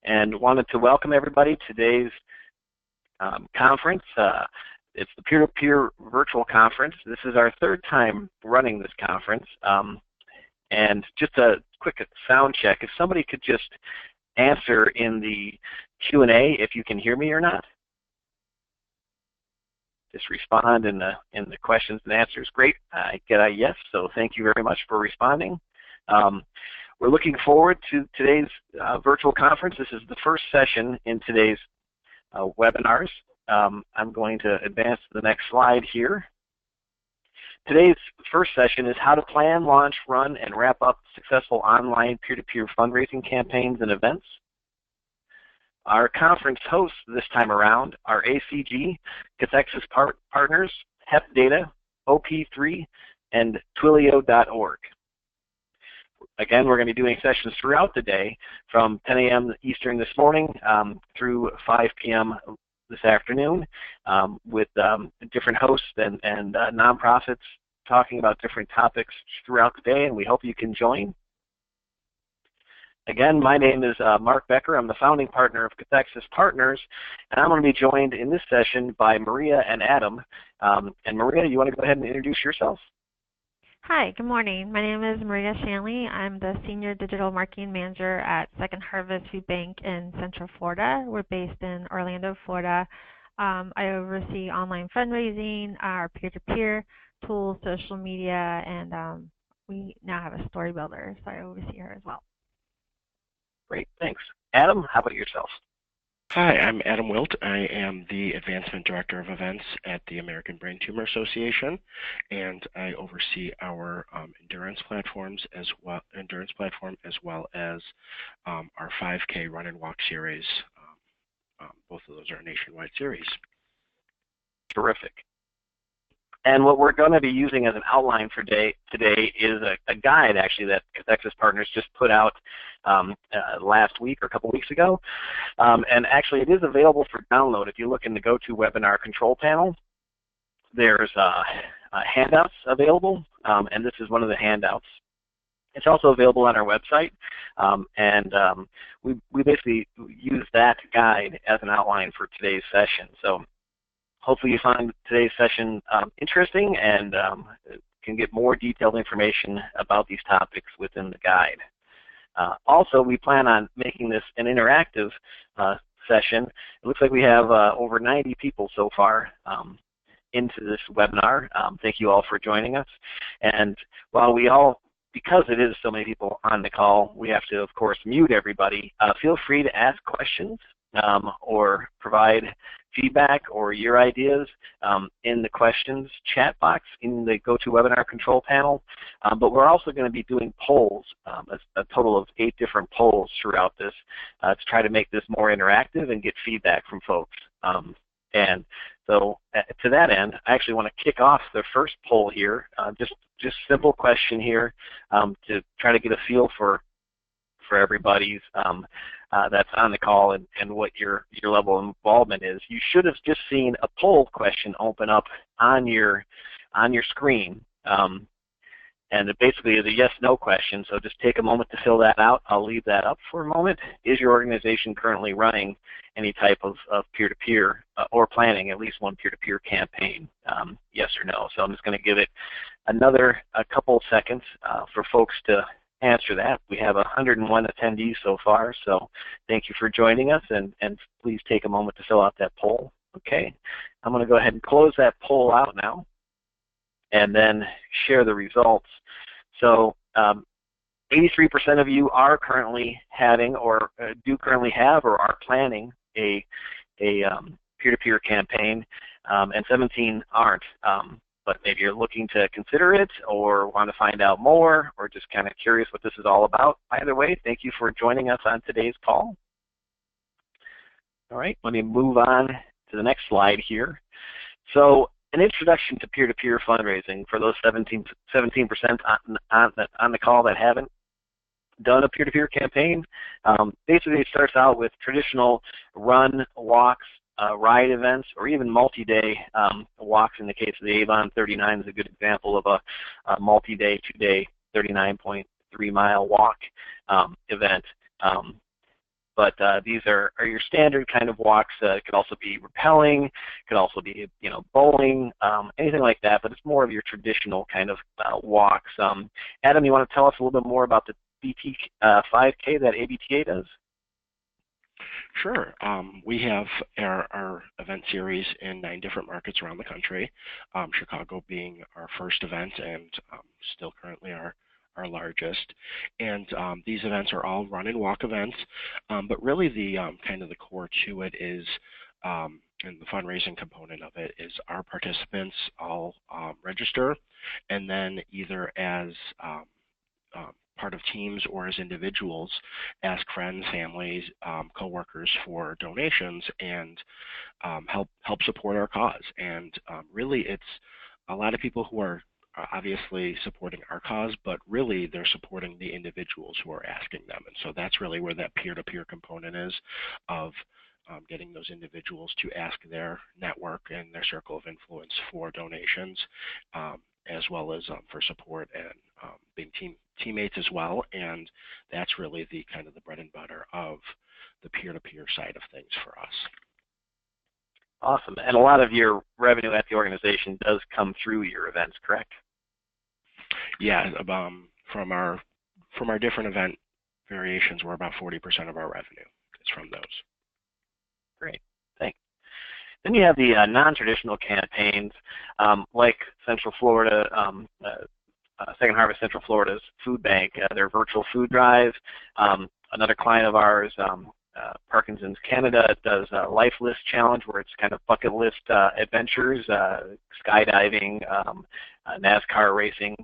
and wanted to welcome everybody to today's conference. It's the peer-to-peer virtual conference. This is our third time running this conference. And just a quick sound check, if somebody could just answer in the Q&A if you can hear me or not. Just respond in the questions and answers. Great, I get a yes, so thank you very much for responding. We're looking forward to today's virtual conference. This is the first session in today's webinars. I'm going to advance to the next slide here. Today's first session is how to plan, launch, run, and wrap up successful online peer-to-peer fundraising campaigns and events. Our conference hosts this time around are ACG, Cathexis Partners, HEP Data, OP3, and Twilio.org. Again, we're going to be doing sessions throughout the day from 10 a.m. Eastern this morning through 5 p.m. this afternoon with different hosts and nonprofits talking about different topics throughout the day, and we hope you can join. Again, my name is Mark Becker. I'm the founding partner of Cathexis Partners, and I'm going to be joined in this session by Maria and Adam. And Maria, you want to go ahead and introduce yourself? Hi, good morning. My name is Maria Shanley. I'm the Senior Digital Marketing Manager at Second Harvest Food Bank in Central Florida. We're based in Orlando, Florida. I oversee online fundraising, our peer-to-peer tools, social media, and we now have a story builder, so I oversee her as well. Great, thanks. Adam, how about yourself? Hi, I'm Adam Wilt. I am the Advancement Director of Events at the American Brain Tumor Association, and I oversee our endurance platform as well as our 5K run and walk series. Both of those are a nationwide series. Terrific. And what we're going to be using as an outline for today is a guide, actually, that Cathexis Partners just put out last week or a couple weeks ago. And actually, it is available for download. If you look in the GoToWebinar control panel, there's handouts available, and this is one of the handouts. It's also available on our website, and we basically use that guide as an outline for today's session. So hopefully you find today's session interesting and can get more detailed information about these topics within the guide. Also, we plan on making this an interactive session. It looks like we have over 90 people so far into this webinar. Thank you all for joining us. And while because it is so many people on the call, we have to, of course, mute everybody. Feel free to ask questions or provide feedback or your ideas in the questions chat box in the GoToWebinar control panel. But we're also going to be doing polls, a total of 8 different polls throughout this to try to make this more interactive and get feedback from folks. And so to that end, I actually want to kick off the first poll here, just simple question here to try to get a feel for everybody's that's on the call and what your level of involvement is. You should have just seen a poll question open up on your screen, and it basically is a yes/no question. So just take a moment to fill that out. I'll leave that up for a moment. Is your organization currently running any type of peer-to-peer or planning at least one peer-to-peer campaign? Yes or no. So I'm just going to give it a couple seconds for folks to answer that. We have 101 attendees so far, so thank you for joining us, and please take a moment to fill out that poll. Okay, I'm going to go ahead and close that poll out now and then share the results. So 83% of you are currently having or do currently have or are planning a peer-to-peer campaign, and 17 aren't. But maybe you're looking to consider it or want to find out more or just kind of curious what this is all about. Either way, thank you for joining us on today's call. All right, let me move on to the next slide here. So an introduction to peer-to-peer fundraising for those 17% on the call that haven't done a peer-to-peer campaign. Basically, it starts out with traditional run, walks, ride events, or even multi-day walks. In the case of the Avon 39 is a good example of a multi-day, 2-day, 39.3-mile walk event. but these are your standard kind of walks. It could also be rappelling, it could also be bowling, anything like that, but it's more of your traditional kind of walks. Adam, you want to tell us a little bit more about the BT 5K that ABTA does? Sure. We have our event series in 9 different markets around the country, Chicago being our first event and still currently our largest. And these events are all run and walk events, but really the kind of the core to it is, and the fundraising component of it is our participants all register, and then either as part of teams or as individuals, ask friends, families, coworkers for donations and help support our cause. And really, it's a lot of people who are obviously supporting our cause, but really they're supporting the individuals who are asking them. And so that's really where that peer-to-peer component is of getting those individuals to ask their network and their circle of influence for donations, as well as for support and being teammates as well. And that's really the kind of the bread and butter of the peer-to-peer side of things for us. Awesome. And a lot of your revenue at the organization does come through your events, correct? Yeah, from our different event variations, we're about 40% of our revenue is from those. Great, thanks. Then you have the non-traditional campaigns, like Central Florida, Second Harvest Central Florida's Food Bank, their virtual food drive. Another client of ours, Parkinson's Canada, does a Life List Challenge where it's kind of bucket list adventures, skydiving, NASCAR racing,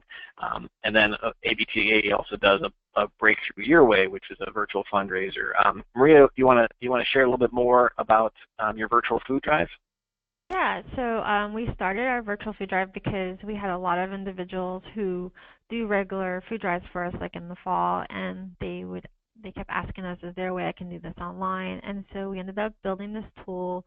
and then ABTA also does a Breakthrough Your Way, which is a virtual fundraiser. Maria, you want to share a little bit more about your virtual food drive? Yeah, so we started our virtual food drive because we had a lot of individuals who do regular food drives for us, like in the fall, and they kept asking us, is there a way I can do this online? And so we ended up building this tool,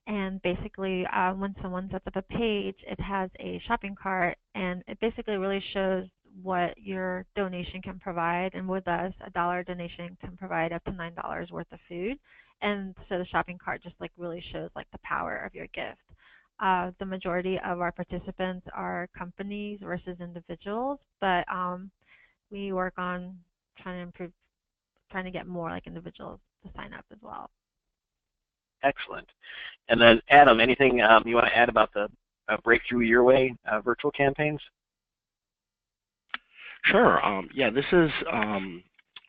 and basically when someone sets up a page, it has a shopping cart, and it basically really shows what your donation can provide. And with us, a $1 donation can provide up to $9 worth of food. And so the shopping cart just really shows the power of your gift. The majority of our participants are companies versus individuals, but we work on trying to get more individuals to sign up as well. Excellent. And then Adam, anything you want to add about the Breakthrough Your Way virtual campaigns? Sure. Yeah, this is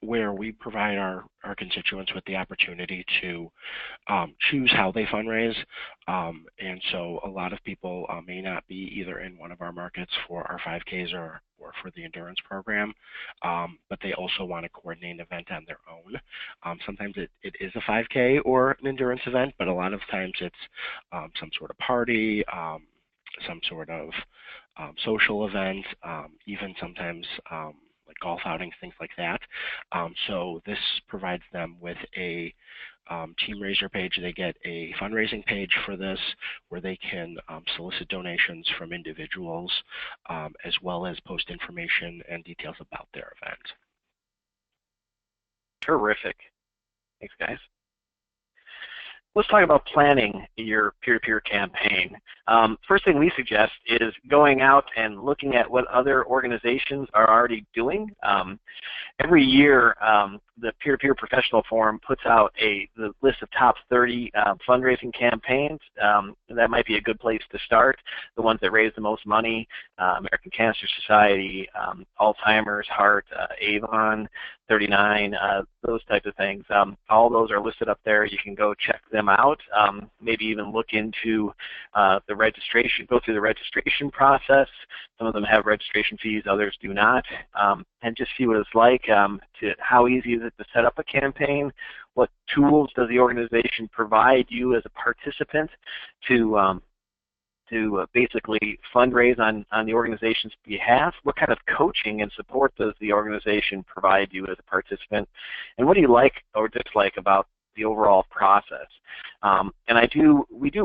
where we provide our constituents with the opportunity to choose how they fundraise. And so a lot of people may not be either in one of our markets for our 5Ks or for the endurance program, but they also want to coordinate an event on their own. Sometimes it is a 5K or an endurance event, but a lot of times it's some sort of party, some sort of social event, even sometimes like golf outings, things like that. So this provides them with a team raiser page. They get a fundraising page for this where they can solicit donations from individuals as well as post information and details about their event. Terrific. Thanks, guys. Let's talk about planning your peer-to-peer campaign. First thing we suggest is going out and looking at what other organizations are already doing. Every year, the Peer-to-Peer Professional Forum puts out the list of top 30 fundraising campaigns. That might be a good place to start. The ones that raise the most money: American Cancer Society, Alzheimer's, Heart, Avon, 39, those types of things. All those are listed up there. You can go check them out. Maybe even look into the registration, go through the registration process. Some of them have registration fees, others do not. And just see what it's like, how easy is it to set up a campaign, what tools does the organization provide you as a participant to basically fundraise on the organization's behalf, what kind of coaching and support does the organization provide you as a participant, and what do you like or dislike about the overall process. And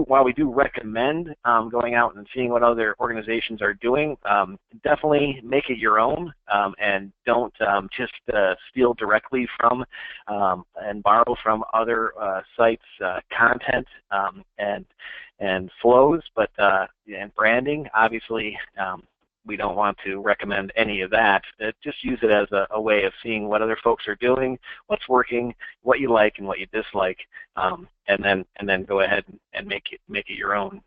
while we do recommend going out and seeing what other organizations are doing, definitely make it your own, and don't just steal directly from and borrow from other sites' content and flows, but and branding. Obviously, we don't want to recommend any of that. Just use it as a way of seeing what other folks are doing, what's working, what you like and what you dislike, and then go ahead and make it your own.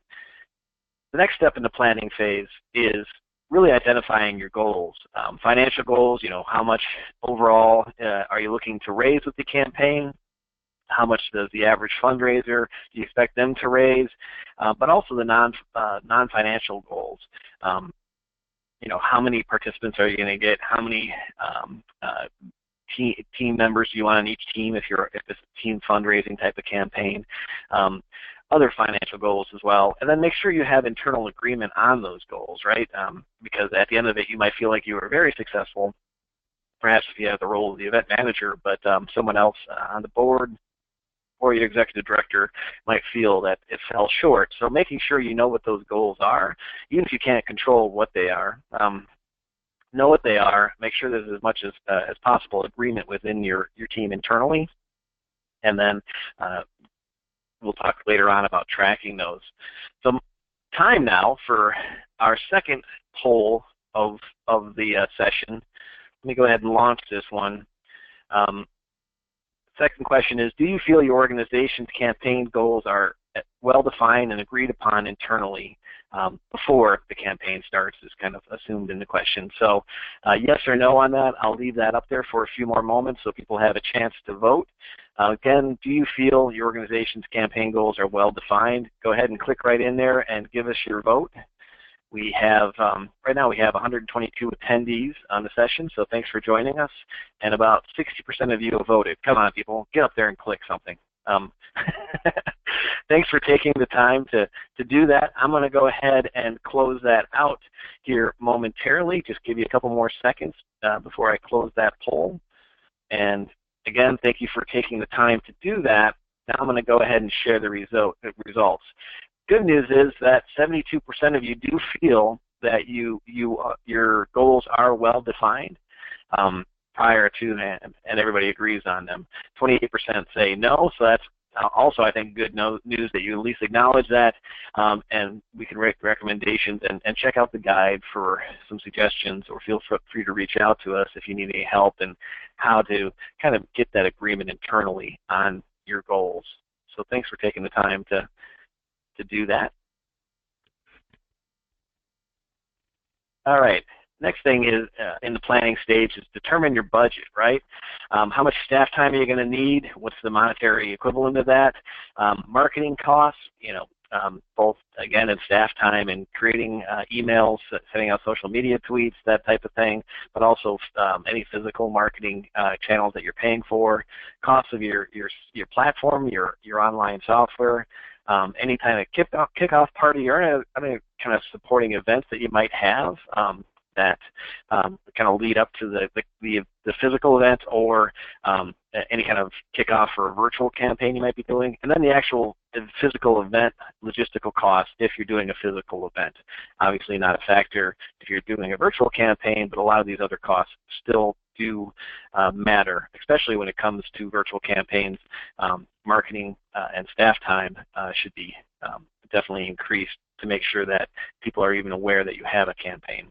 The next step in the planning phase is really identifying your goals. Financial goals, how much overall are you looking to raise with the campaign? How much does the average fundraiser do you expect them to raise? But also the non-financial goals. How many participants are you going to get? How many team members do you want on each team if it's a team fundraising type of campaign? Other financial goals as well, and then make sure you have internal agreement on those goals, right? Because at the end of it, you might feel like you were very successful, perhaps if you have the role of the event manager, but someone else on the board or your executive director might feel that it fell short. So making sure you know what those goals are, even if you can't control what they are, know what they are, make sure there's as much as possible agreement within your team internally, and then we'll talk later on about tracking those. So time now for our second poll of the session. Let me go ahead and launch this one. Second question is, do you feel your organization's campaign goals are well-defined and agreed upon internally before the campaign starts is kind of assumed in the question. So yes or no on that. I'll leave that up there for a few more moments so people have a chance to vote. Again, do you feel your organization's campaign goals are well-defined? Go ahead and click right in there and give us your vote. We have, right now we have 122 attendees on the session, so thanks for joining us. And about 60% of you have voted. Come on, people, get up there and click something. Thanks for taking the time to do that. I'm going to go ahead and close that out here momentarily. Just give you a couple more seconds before I close that poll. And again, thank you for taking the time to do that. Now I'm going to go ahead and share the results. Good news is that 72% of you do feel that your goals are well defined prior to that, and everybody agrees on them. 28% say no, so that's also, I think, good news that you at least acknowledge that, and we can make recommendations and check out the guide for some suggestions, or feel free to reach out to us if you need any help and how to kind of get that agreement internally on your goals. So thanks for taking the time to do that. All right, next thing is in the planning stage is determine your budget, right? How much staff time are you going to need? What's the monetary equivalent of that? Marketing costs, both, again, in staff time and creating emails, sending out social media tweets, that type of thing, but also any physical marketing channels that you're paying for, costs of your platform, your online software, any kind of kickoff party or any kind of supporting events that you might have that kind of lead up to the physical event, or any kind of kickoff for a virtual campaign you might be doing, and then the actual physical event logistical cost if you're doing a physical event. Obviously not a factor if you're doing a virtual campaign, but a lot of these other costs still do matter, especially when it comes to virtual campaigns. Marketing and staff time should be definitely increased to make sure that people are even aware that you have a campaign.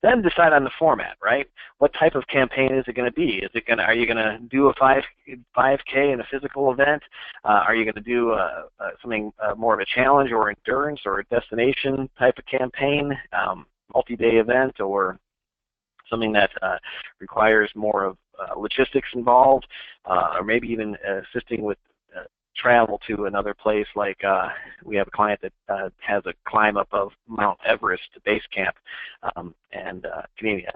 Then decide on the format, right? What type of campaign is it going to be? Are you going to do a 5K in a physical event? Are you going to do something more of a challenge or endurance or a destination type of campaign, multi-day event, or something that requires more of logistics involved, or maybe even assisting with travel to another place, like we have a client that has a climb up of Mount Everest to base camp, and Canadian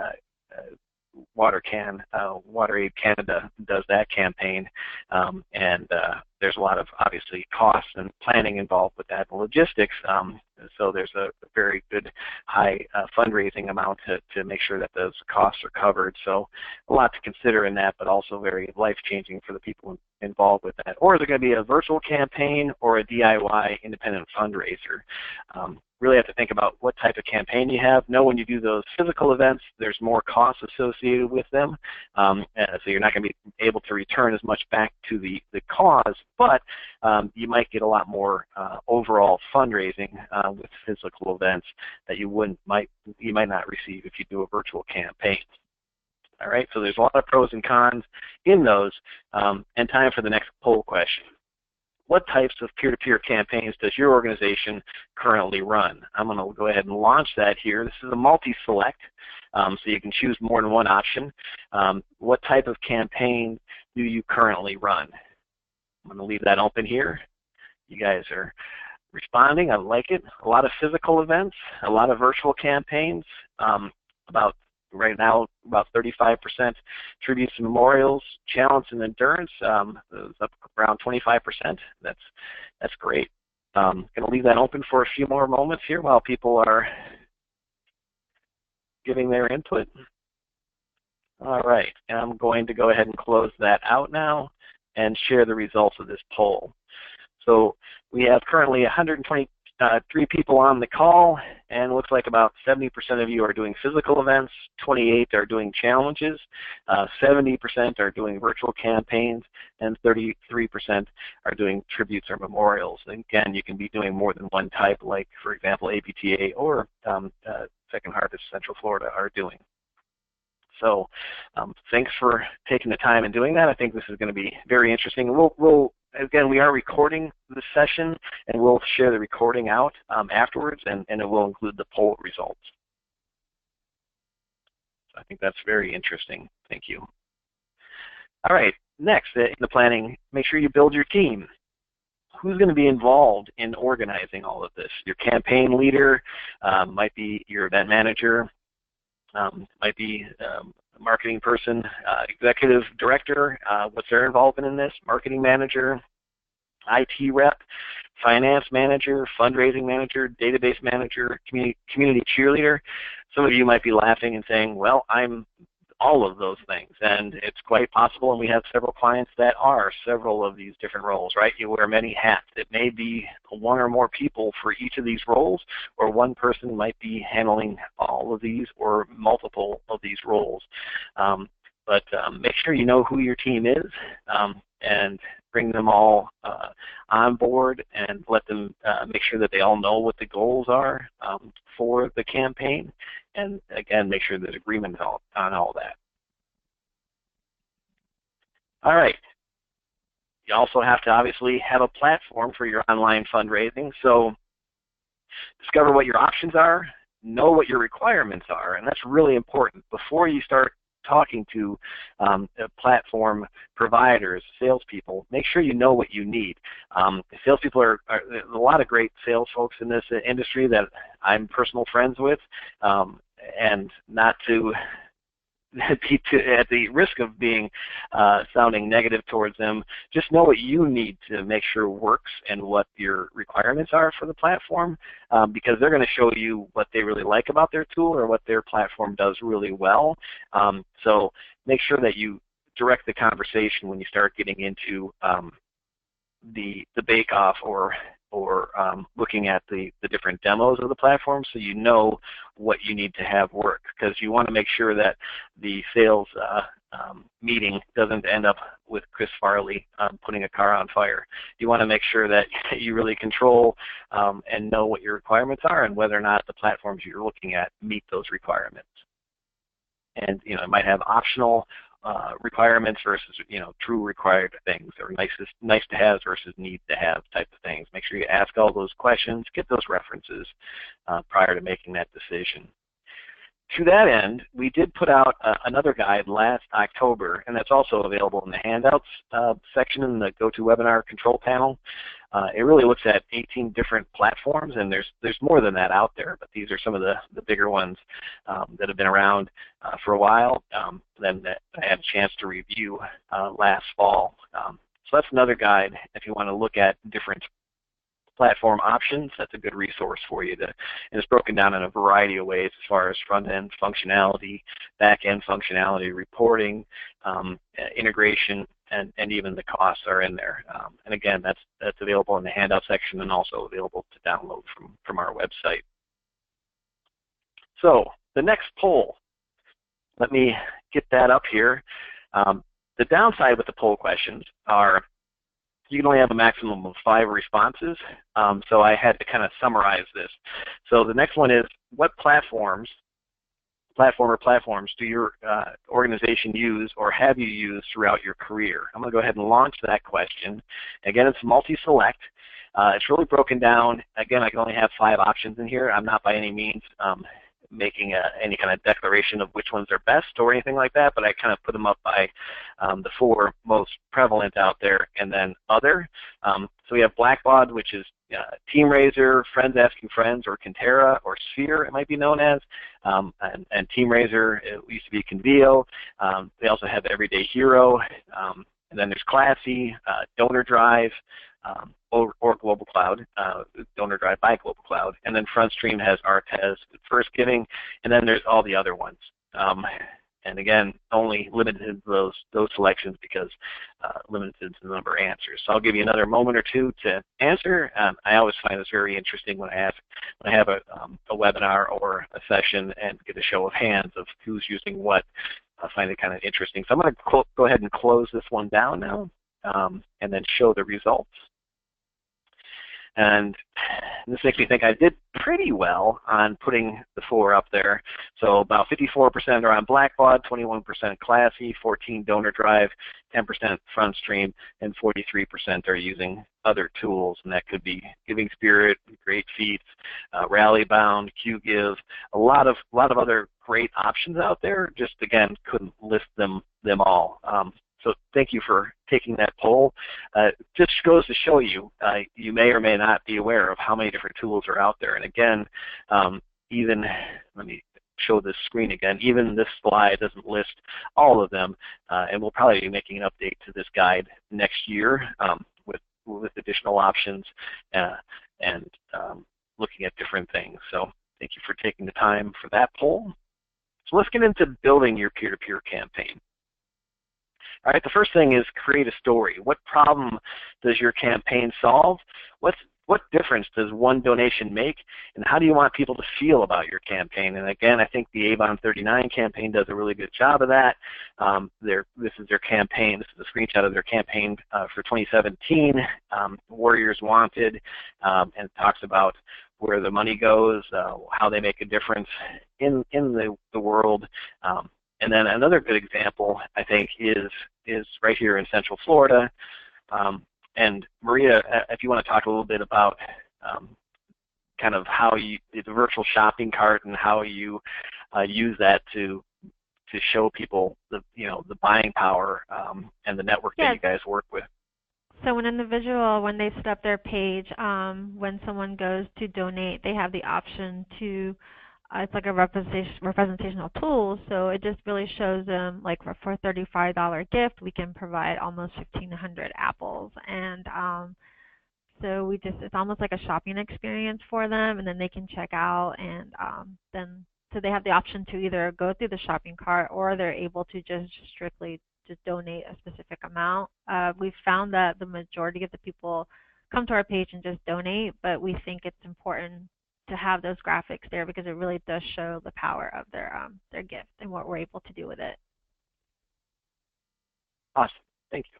WaterAid Canada does that campaign, and there's a lot of obviously costs and planning involved with that, and logistics. So there's a very good high fundraising amount to make sure that those costs are covered. So a lot to consider in that, but also very life-changing for the people involved with that. Or is it going to be a virtual campaign or a DIY independent fundraiser? Really have to think about what type of campaign you have. Know when you do those physical events, there's more costs associated with them, so you're not going to be able to return as much back to the cause, but you might get a lot more overall fundraising with physical events that you might not receive if you do a virtual campaign. All right, so there's a lot of pros and cons in those, and time for the next poll question. What types of peer-to-peer campaigns does your organization currently run? I'm going to go ahead and launch that here. This is a multi-select, so you can choose more than one option. What type of campaign do you currently run? I'm going to leave that open here. You guys are responding. I like it. A lot of physical events, a lot of virtual campaigns, right now, about 35% tributes and memorials, challenge and endurance, up around 25%. That's great. Going to leave that open for a few more moments here while people are giving their input. All right, and I'm going to go ahead and close that out now and share the results of this poll. So we have currently 123 people on the call, and it looks like about 70% of you are doing physical events, 28 are doing challenges, 70% are doing virtual campaigns, and 33% are doing tributes or memorials. And again, you can be doing more than one type, like, for example, APTA or Second Harvest Central Florida are doing. So thanks for taking the time and doing that. I think this is going to be very interesting. Again, we are recording the session, and we'll share the recording out afterwards, and it will include the poll results. So I think that's very interesting. Thank you. All right, next, in the planning, make sure you build your team. Who's going to be involved in organizing all of this? Your campaign leader, might be your event manager, might be a marketing person, executive director, what's their involvement in this, marketing manager, IT rep, finance manager, fundraising manager, database manager, community cheerleader. Some of you might be laughing and saying, well, I'm all of those things, and it's quite possible, and we have several clients that are several of these different roles, right? You wear many hats. It may be one or more people for each of these roles, or one person might be handling all of these or multiple of these roles. But make sure you know who your team is, and bring them all on board, and let them make sure that they all know what the goals are for the campaign, and again, make sure there's agreement on all that. All right. You also have to obviously have a platform for your online fundraising. So discover what your options are, know what your requirements are, and that's really important. Before you start talking to platform providers, salespeople, make sure you know what you need. Salespeople there's a lot of great sales folks in this industry that I'm personal friends with, and not to at the risk of being sounding negative towards them, just know what you need to make sure works and what your requirements are for the platform, because they're going to show you what they really like about their tool or what their platform does really well. So make sure that you direct the conversation when you start getting into the bake-off or looking at the different demos of the platform, so you know what you need to have work, because you want to make sure that the sales meeting doesn't end up with Chris Farley putting a car on fire. You want to make sure that you really control and know what your requirements are and whether or not the platforms you're looking at meet those requirements. And it might have optional requirements versus true required things, or nice to have versus need to have type of things. Make sure you ask all those questions, get those references prior to making that decision. To that end, we did put out another guide last October, and that's also available in the handouts section in the GoToWebinar control panel. It really looks at 18 different platforms, and there's more than that out there, but these are some of the bigger ones that have been around for a while, that I had a chance to review last fall. So that's another guide if you want to look at different platform options. That's a good resource for you. And it's broken down in a variety of ways as far as front-end functionality, back-end functionality, reporting, integration, and even the costs are in there. And again, that's available in the handout section and also available to download from our website. So the next poll, let me get that up here. The downside with the poll questions are you can only have a maximum of 5 responses, so I had to kind of summarize this. So the next one is, what platforms do your organization use or have you used throughout your career? I'm going to go ahead and launch that question. Again, it's multi-select. It's really broken down. Again, I can only have 5 options in here. I'm not by any means making any kind of declaration of which ones are best or anything like that, but I kind of put them up by the 4 most prevalent out there, and then other. So we have Blackbaud, which is TeamRaiser, Friends Asking Friends, or Kintera, or Sphere, it might be known as, and TeamRaiser, it used to be Convio. They also have Everyday Hero, and then there's Classy, Donor Drive, or Global Cloud, Donor Drive by Global Cloud, and then FrontStream has Artez, First Giving, and then there's all the other ones. And again, only limited to those selections because limited to the number of answers. So I'll give you another moment or two to answer. I always find this very interesting when I have a webinar or a session and get a show of hands of who's using what. I find it kind of interesting. So I'm going to go ahead and close this one down now, and then show the results. And this makes me think I did pretty well on putting the 4 up there. So about 54% are on Blackbaud, 21% Classy, 14% Donor Drive, 10% FrontStream, and 43% are using other tools. And that could be Giving Spirit, Great Feats, Rallybound, QGive, a lot of other great options out there. Just again, couldn't list them all. So thank you for taking that poll. Just goes to show you, you may or may not be aware of how many different tools are out there. And again, even, let me show this screen again, even this slide doesn't list all of them. And we'll probably be making an update to this guide next year with additional options and looking at different things. So thank you for taking the time for that poll. So let's get into building your peer-to-peer campaign. All right, the first thing is create a story. What problem does your campaign solve? What difference does one donation make? And how do you want people to feel about your campaign? And again, I think the Avon 39 campaign does a really good job of that. This is their campaign. This is a screenshot of their campaign for 2017, Warriors Wanted, and it talks about where the money goes, how they make a difference in the world. And then another good example, I think, is right here in Central Florida. And Maria, if you want to talk a little bit about kind of how the virtual shopping cart and how you use that to show people the buying power and the network that you guys work with. So an individual, when they set up their page, when someone goes to donate, they have the option to it's like a representational tool, so it just really shows them, like for a $35 gift, we can provide almost 1,500 apples, and so it's almost like a shopping experience for them, and then they can check out, and so they have the option to either go through the shopping cart or they're able to just strictly just donate a specific amount. We've found that the majority of the people come to our page and just donate, but we think it's important to have those graphics there because it really does show the power of their gift and what we're able to do with it. Awesome, thank you.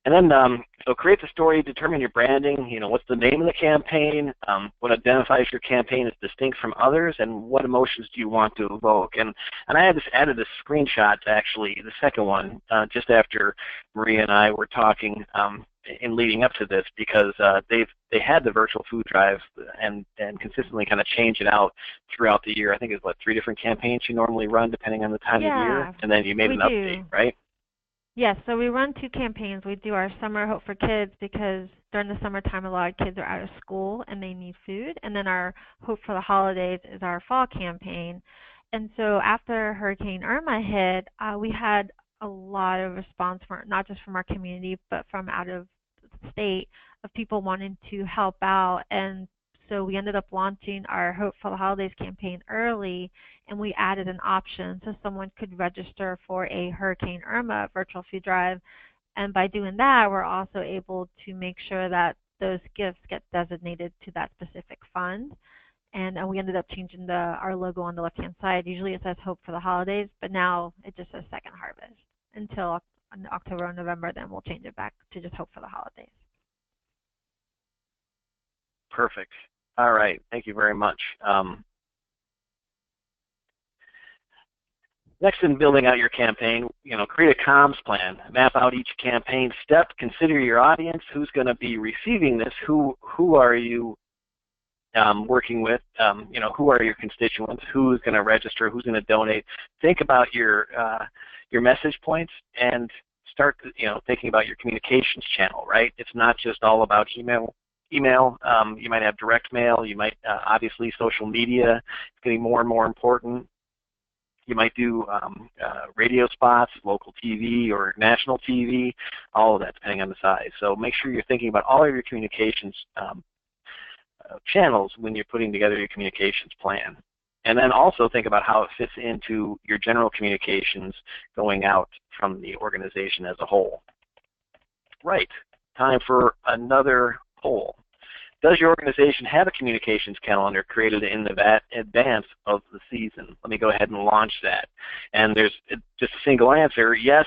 And then, so create the story, determine your branding, what's the name of the campaign, what identifies your campaign as distinct from others, and what emotions do you want to evoke. And I had added this screenshot, actually, the second one, just after Maria and I were talking in leading up to this, because they had the virtual food drive and consistently kind of change it out throughout the year. I think it's, 3 different campaigns you normally run depending on the time of year, and then you made an update, right? Yes, so we run 2 campaigns. We do our Summer Hope for Kids because during the summertime a lot of kids are out of school and they need food. And then our Hope for the Holidays is our fall campaign. And so after Hurricane Irma hit, we had a lot of response, from, not just from our community, but from out of the state, of people wanting to help out. And so we ended up launching our Hope for the Holidays campaign early, and we added an option so someone could register for a Hurricane Irma virtual food drive. And by doing that, we're also able to make sure that those gifts get designated to that specific fund. And we ended up changing our logo on the left-hand side. Usually it says Hope for the Holidays, but now it just says Second Harvest until October or November. Then we'll change it back to just Hope for the Holidays. Perfect. All right. Thank you very much. Next, in building out your campaign, create a comms plan. Map out each campaign step. Consider your audience. Who's going to be receiving this? Who are you working with? Who are your constituents? Who's going to register? Who's going to donate? Think about your message points and start thinking about your communications channel. Right? It's not just all about email. You might have direct mail. You might obviously social media. It's getting more and more important. You might do radio spots, local TV or national TV, all of that depending on the size. So make sure you're thinking about all of your communications channels when you're putting together your communications plan. And then also think about how it fits into your general communications going out from the organization as a whole. Right, time for another poll. Does your organization have a communications calendar created in advance of the season? Let me go ahead and launch that. And there's just a single answer, yes,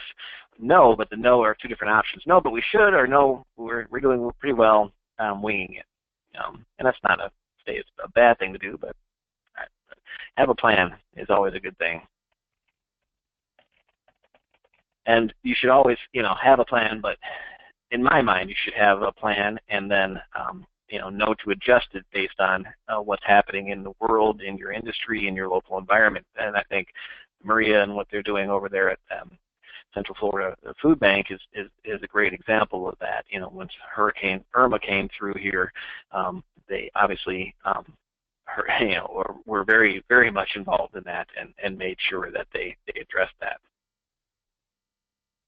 no, but the no are two different options. No, but we should, or no, we're doing pretty well winging it. And that's not a bad thing to do, but have a plan is always a good thing. And you should always, have a plan, but in my mind, you should have a plan and then know to adjust it based on what's happening in the world, in your industry, in your local environment. And I think Maria and what they're doing over there at Central Florida Food Bank is a great example of that. Once Hurricane Irma came through here, they obviously were very, very much involved in that and made sure that they addressed that.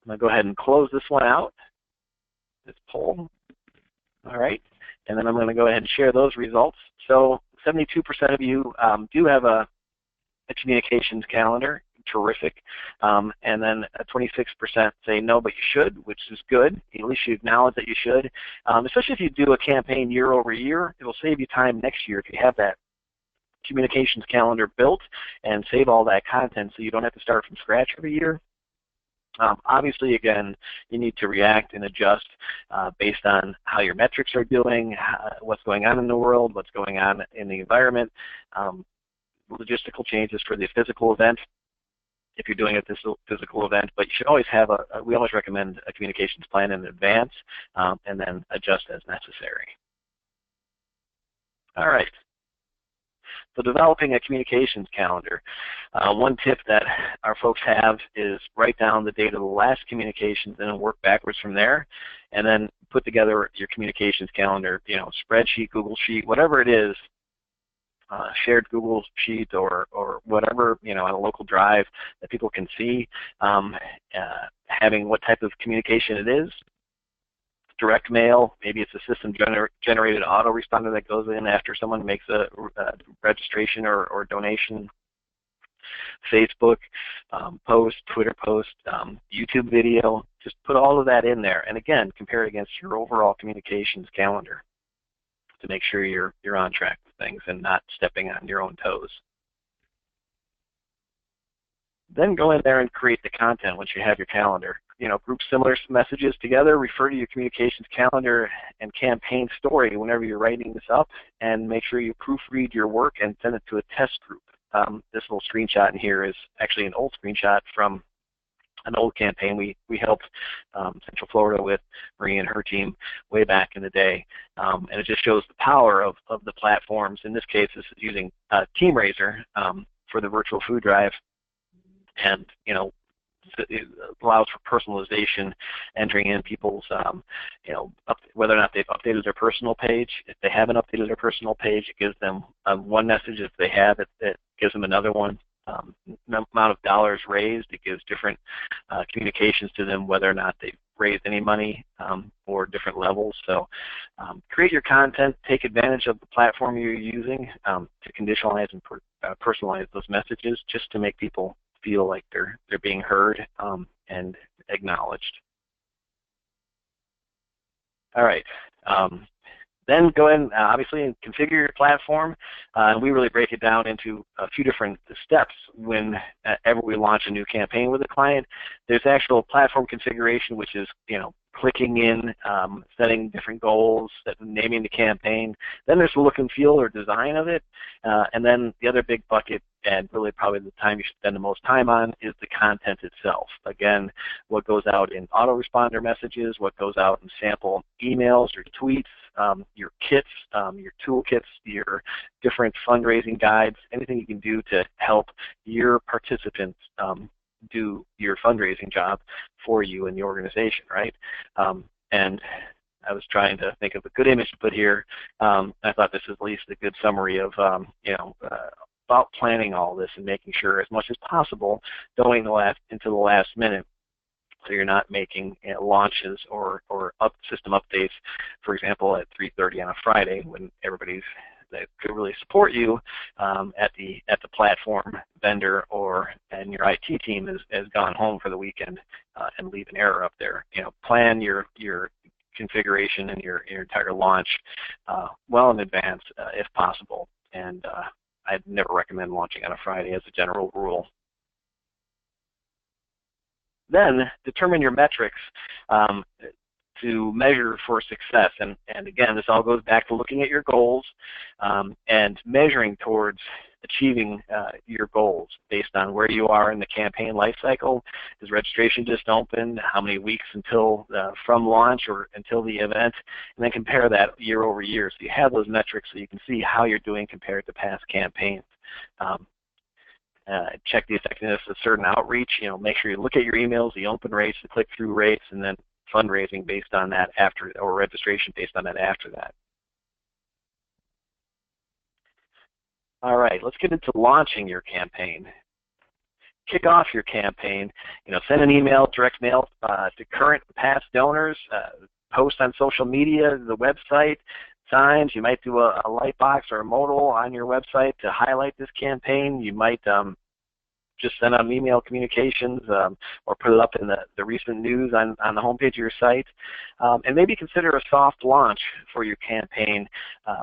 I'm going to go ahead and close this one out, this poll. All right. And then I'm going to go ahead and share those results. So 72% of you do have a communications calendar. Terrific. And then 26% say no, but you should, which is good. At least you acknowledge that you should. Especially if you do a campaign year over year, it'll save you time next year if you have that communications calendar built and save all that content so you don't have to start from scratch every year. Obviously, again, you need to react and adjust based on how your metrics are doing, what's going on in the world, what's going on in the environment, logistical changes for the physical event, if you're doing a physical event. But you should always have we always recommend a communications plan in advance and then adjust as necessary. All right. So developing a communications calendar. One tip that our folks have is write down the date of the last communications and then work backwards from there, and then put together your communications calendar, spreadsheet, Google Sheet, whatever it is, shared Google Sheet or whatever, on a local drive that people can see, having what type of communication it is. Direct mail, maybe it's a system-generated autoresponder that goes in after someone makes a registration or donation. Facebook post, Twitter post, YouTube video, just put all of that in there. And again, compare it against your overall communications calendar to make sure you're on track with things and not stepping on your own toes. Then go in there and create the content once you have your calendar. Group similar messages together, refer to your communications calendar and campaign story whenever you're writing this up, and make sure you proofread your work and send it to a test group. This little screenshot in here is actually an old screenshot from an old campaign we helped Central Florida with Maria and her team way back in the day. And it just shows the power of the platforms. In this case, this is using TeamRaiser for the virtual food drive. And, it allows for personalization, entering in people's, whether or not they've updated their personal page. If they haven't updated their personal page, it gives them one message. If they have, it gives them another one. amount of dollars raised. It gives different communications to them whether or not they've raised any money or different levels. So create your content, take advantage of the platform you're using to conditionalize and personalize those messages just to make people feel like they're being heard and acknowledged. All right. Then go ahead and obviously and configure your platform. And we really break it down into a few different steps whenever we launch a new campaign with a client. There's actual platform configuration, which is clicking in, setting different goals, naming the campaign. Then there's the look and feel or design of it. And then the other big bucket, and really probably the time you should spend the most time on, is the content itself. Again, what goes out in autoresponder messages, what goes out in sample emails or tweets, your kits, your toolkits, your different fundraising guides, anything you can do to help your participants do your fundraising job for you and the organization, right? And I was trying to think of a good image to put here. I thought this is at least a good summary of about planning all this and making sure as much as possible going into the last minute, so you're not making launches or system updates, for example, at 3:30 on a Friday when everybody's that could really support you at the platform vendor and your IT team has gone home for the weekend and leave an error up there. Plan your configuration and your entire launch well in advance if possible. And I'd never recommend launching on a Friday as a general rule. Then determine your metrics to measure for success. And again, this all goes back to looking at your goals and measuring towards achieving your goals based on where you are in the campaign life cycle. Is registration just opened? How many weeks until from launch or until the event? And then compare that year over year. So you have those metrics so you can see how you're doing compared to past campaigns. Check the effectiveness of certain outreach. Make sure you look at your emails, the open rates, the click-through rates, and then fundraising based on that or registration based on that after that. All right, let's get into launching your campaign. Kick off your campaign. Send an email, direct mail to current past donors. Post on social media, the website, signs. You might do a light box or a modal on your website to highlight this campaign. You might just send out email communications or put it up in the recent news on the homepage of your site. And maybe consider a soft launch for your campaign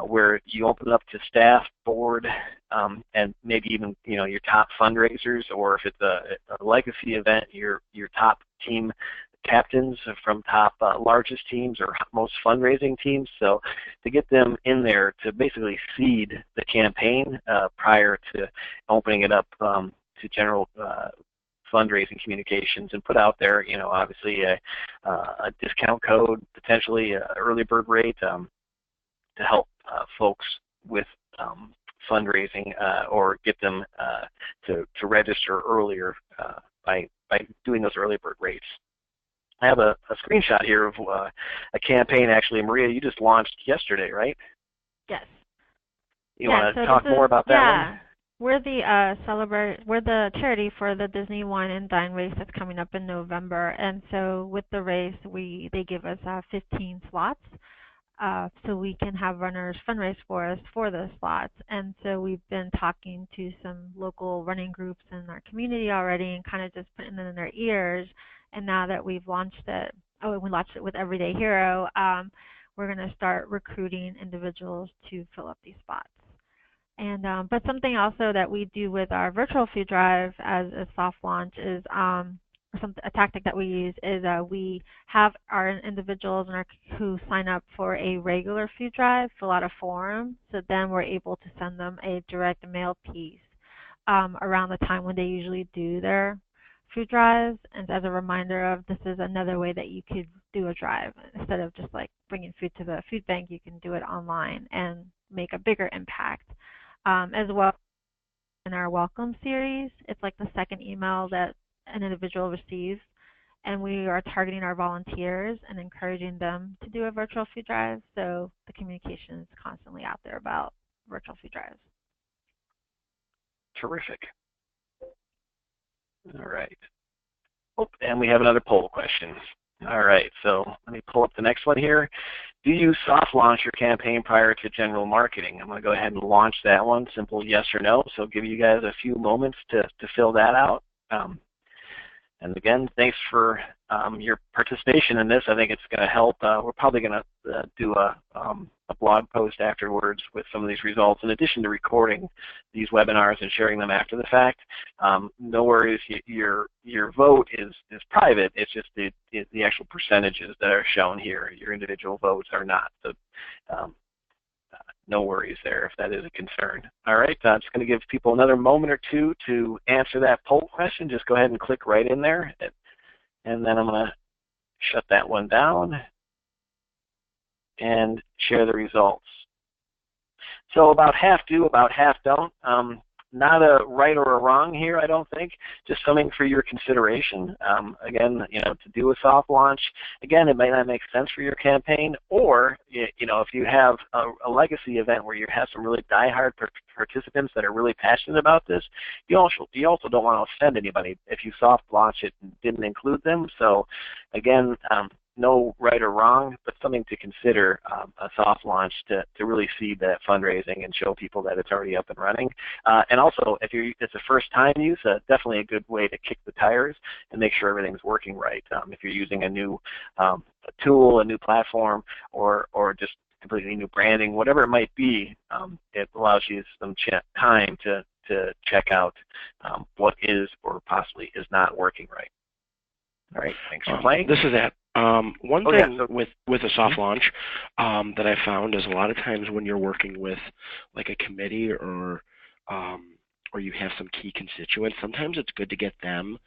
where you open it up to staff, board, and maybe even your top fundraisers, or if it's a legacy event, your top team captains from top largest teams or most fundraising teams. So to get them in there to basically seed the campaign prior to opening it up to general fundraising communications, and put out there, obviously a discount code, potentially an early bird rate to help folks with fundraising or get them to register earlier by doing those early bird rates. I have a screenshot here of a campaign. Actually, Maria, you just launched yesterday, right? Yes. You want to talk more about that one? We're the charity for the Disney Wine and Dine race that's coming up in November, and so with the race, they give us 15 slots, so we can have runners fundraise for us for those slots. And so we've been talking to some local running groups in our community already, and kind of just putting them in their ears. And now that we've launched it, we launched it with Everyday Hero, we're going to start recruiting individuals to fill up these spots. And but something also that we do with our virtual food drive as a soft launch is a tactic that we use is we have our individuals who sign up for a regular food drive fill out a form, so then we're able to send them a direct mail piece around the time when they usually do their food drives, and as a reminder of this is another way that you could do a drive. Instead of just like bringing food to the food bank, you can do it online and make a bigger impact. As well, in our welcome series, it's like the second email that an individual receives, and we are targeting our volunteers and encouraging them to do a virtual food drive, so the communication is constantly out there about virtual food drives. Terrific. All right. Oh, and we have another poll question. All right, so let me pull up the next one here. Do you soft launch your campaign prior to general marketing? I'm going to go ahead and launch that one, simple yes or no. So I'll give you guys a few moments to fill that out. And again, thanks for your participation in this. I think it's going to help. We're probably going to do a blog post afterwards with some of these results, in addition to recording these webinars and sharing them after the fact. No worries, your vote is private. It's just the actual percentages that are shown here. Your individual votes are not. So no worries there if that is a concern. All right, I'm just going to give people another moment or two to answer that poll question. Just go ahead and click right in there, and then I'm going to shut that one down and share the results. So about half do, about half don't. Not a right or a wrong here, I don't think. Just something for your consideration. Again, to do a soft launch. Again, it might not make sense for your campaign, or if you have a legacy event where you have some really diehard participants that are really passionate about this, you also don't want to offend anybody if you soft launch it and didn't include them. So, again. No right or wrong, but something to consider, a soft launch to really seed that fundraising and show people that it's already up and running. And also, if it's a first-time use, definitely a good way to kick the tires and make sure everything's working right. If you're using a new a tool, a new platform, or just completely new branding, whatever it might be, it allows you some time to check out what is or possibly is not working right. All right, thanks for playing. This is Ed. One thing with a soft launch that I found is a lot of times when you're working with like a committee or you have some key constituents, sometimes it's good to get them